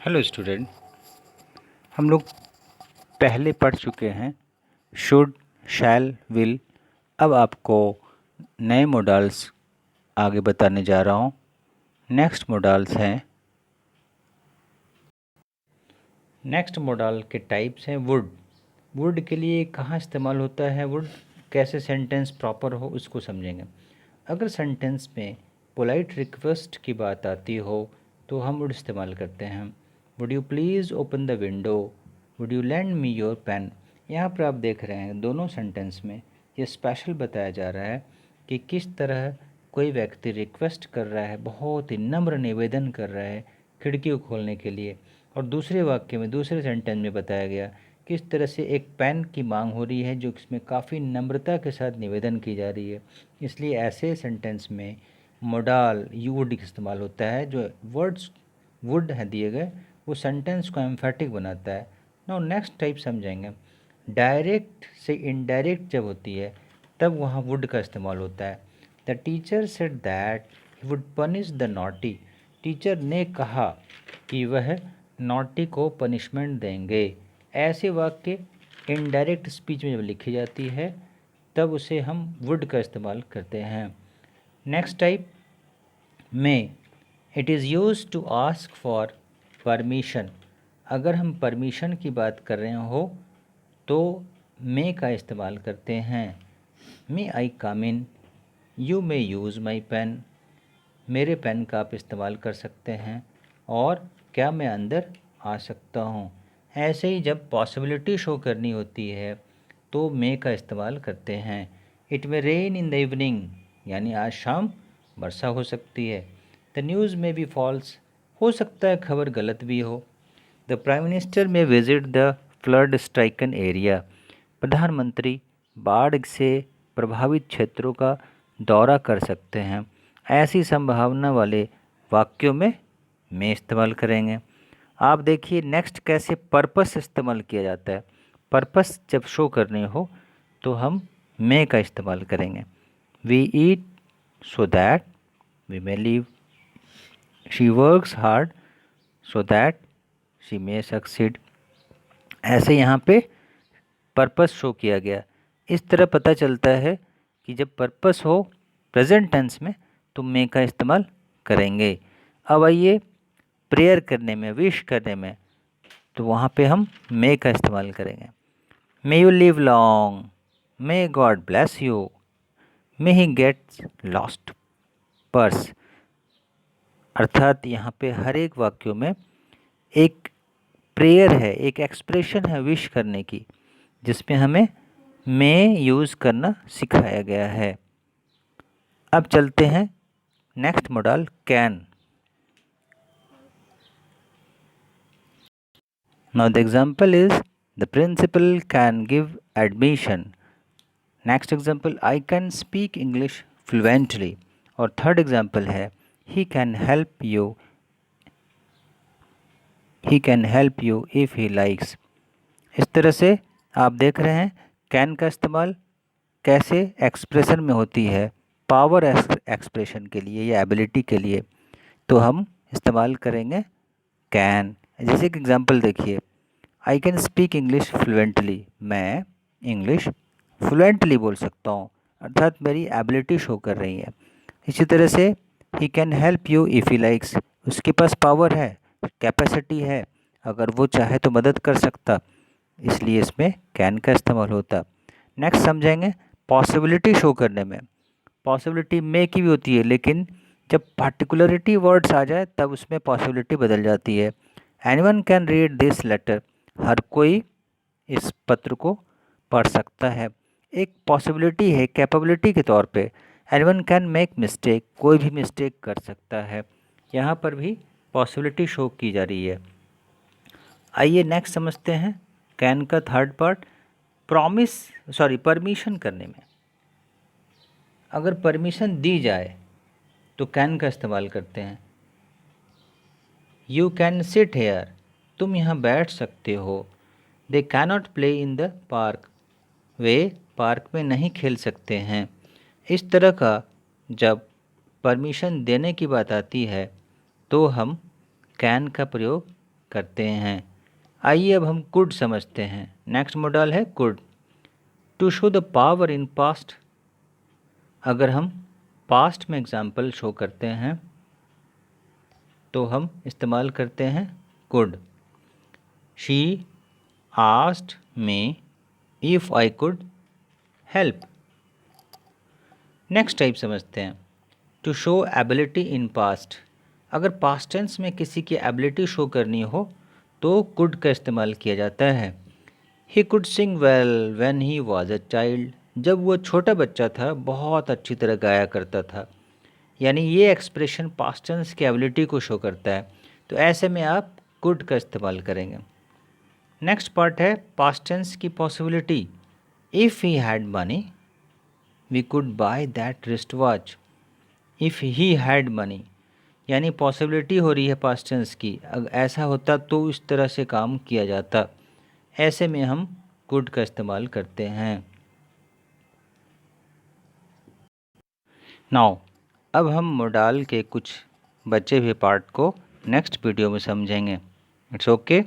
Hello student, हम लोग पहले पढ़ चुके हैं शुड, शैल, विल। अब आपको नए मॉडल्स आगे बताने जा रहा हूँ। नेक्स्ट मॉडल के टाइप्स हैं वुड। वुड के लिए कहाँ इस्तेमाल होता है, वुड कैसे सेंटेंस प्रॉपर हो उसको समझेंगे। अगर सेंटेंस में पोलाइट रिक्वेस्ट की बात आती हो तो हम वुड इस्तेमाल करते हैं। Would you please open the window, would you lend me your pen. यहाँ पर आप देख रहे हैं दोनों सेंटेंस में ये स्पेशल बताया जा रहा है कि किस तरह कोई व्यक्ति रिक्वेस्ट कर रहा है, बहुत ही नम्र निवेदन कर रहा है खिड़की को खोलने के लिए, और दूसरे वाक्य में दूसरे सेंटेंस में बताया गया किस तरह से एक पेन की मांग हो रही है जो इसमें काफ़ी नम्रता के साथ निवेदन की जा रही है। इसलिए ऐसे सेंटेंस में मोडाल यू वुड इस्तेमाल होता है। जो वर्ड्स वुड है दिए गए वो सेंटेंस को एम्फेटिक बनाता है। नाउ नेक्स्ट टाइप समझेंगे। डायरेक्ट से इनडायरेक्ट जब होती है तब वहाँ वुड का इस्तेमाल होता है। The teacher said that he would punish the naughty. Teacher ने कहा कि वह नॉटी को पनिशमेंट देंगे। ऐसे वाक्य इनडायरेक्ट स्पीच में जब लिखी जाती है तब उसे हम वुड का इस्तेमाल करते हैं। नेक्स्ट टाइप में it is use to ask for permission. अगर हम परमिशन की बात कर रहे हो तो मे का इस्तेमाल करते हैं। May I come in, you may use my pen. मेरे पेन का आप इस्तेमाल कर सकते हैं, और क्या मैं अंदर आ सकता हूँ। ऐसे ही जब पॉसिबिलिटी शो करनी होती है तो मे का इस्तेमाल करते हैं। It may rain in the evening, यानी आज शाम वर्षा हो सकती है। द न्यूज़ में बी फॉल्स, हो सकता है खबर गलत भी हो। द प्राइम मिनिस्टर में visit the flood stricken area. प्रधानमंत्री बाढ़ से प्रभावित क्षेत्रों का दौरा कर सकते हैं। ऐसी संभावना वाले वाक्यों में इस्तेमाल करेंगे। आप देखिए नेक्स्ट कैसे पर्पस इस्तेमाल किया जाता है। पर्पस जब शो करने हो तो हम मे का इस्तेमाल करेंगे। We eat so that we may live, she works hard so that she may succeed. ऐसे यहाँ पे पर्पस शो किया गया। इस तरह पता चलता है कि जब पर्पस हो प्रेजेंट टेंस में तो मे का इस्तेमाल करेंगे। अब आइए प्रेयर करने में, विश करने में, तो वहाँ पे हम मे का इस्तेमाल करेंगे। May you live long, may God bless you, may he gets lost purse. अर्थात यहाँ पे हर एक वाक्यों में एक प्रेयर है, एक एक्सप्रेशन है विश करने की, जिसमें हमें मे यूज़ करना सिखाया गया है। अब चलते हैं next model can. Now the example is the principal can give admission. Next example, I can speak English fluently. और थर्ड एग्जाम्पल है he can help you if he likes. इस तरह से आप देख रहे हैं कैन का इस्तेमाल कैसे एक्सप्रेशन में होती है, पावर एक्सप्रेशन के लिए या एबिलिटी के लिए, तो हम इस्तेमाल करेंगे कैन। जैसे कि एग्जाम्पल देखिए, I can speak English fluently, मैं इंग्लिश फ्लुएंटली बोल सकता हूँ, अर्थात मेरी एबिलिटी शो कर रही है। इसी तरह से he can help you if he likes, उसके पास पावर है, कैपेसिटी है, अगर वो चाहे तो मदद कर सकता, इसलिए इसमें कैन का इस्तेमाल होता। नेक्स्ट समझेंगे पॉसिबिलिटी शो करने में। पॉसिबिलिटी मे की भी होती है, लेकिन जब पार्टिकुलरिटी वर्ड्स आ जाए तब उसमें पॉसिबिलिटी बदल जाती है। Anyone can read this letter, हर कोई इस पत्र को पढ़ सकता है। एक पॉसिबिलिटी है कैपेबिलिटी के तौर पे। एनीवन कैन मेक मिस्टेक, कोई भी मिस्टेक कर सकता है। यहाँ पर भी पॉसिबिलिटी शो की जा रही है। आइए नेक्स्ट समझते हैं कैन का थर्ड पार्ट, परमिशन करने में। अगर परमिशन दी जाए तो कैन का इस्तेमाल करते हैं। यू कैन सिट हेयर, तुम यहाँ बैठ सकते हो। They cannot play in the park, way park में नहीं खेल सकते हैं। इस तरह का जब परमिशन देने की बात आती है तो हम कैन का प्रयोग करते हैं। आइए अब हम कुड समझते हैं। नेक्स्ट मॉडल है could. To show the power in past, अगर हम पास्ट में एग्जाम्पल शो करते हैं तो हम इस्तेमाल करते हैं could. She asked me if I could help. Next type समझते हैं। To show ability in past, अगर पास्ट टेंस में किसी की एबिलिटी शो करनी हो तो कुड का इस्तेमाल किया जाता है। He could sing well when he was a child, जब वो छोटा बच्चा था बहुत अच्छी तरह गाया करता था। यानी ये एक्सप्रेशन पास्ट टेंस की एबिलिटी को शो करता है, तो ऐसे में आप कुड का इस्तेमाल करेंगे। नेक्स्ट पार्ट है पास्ट टेंस की possibility. If he had money we could buy that wrist watch. If he had money, यानी पॉसिबिलिटी हो रही है पास्ट टेंस की, अगर ऐसा होता तो इस तरह से काम किया जाता। ऐसे में हम कुड का इस्तेमाल करते हैं। नाउ अब हम मोडाल के कुछ बचे हुए पार्ट को नेक्स्ट वीडियो में समझेंगे। It's okay.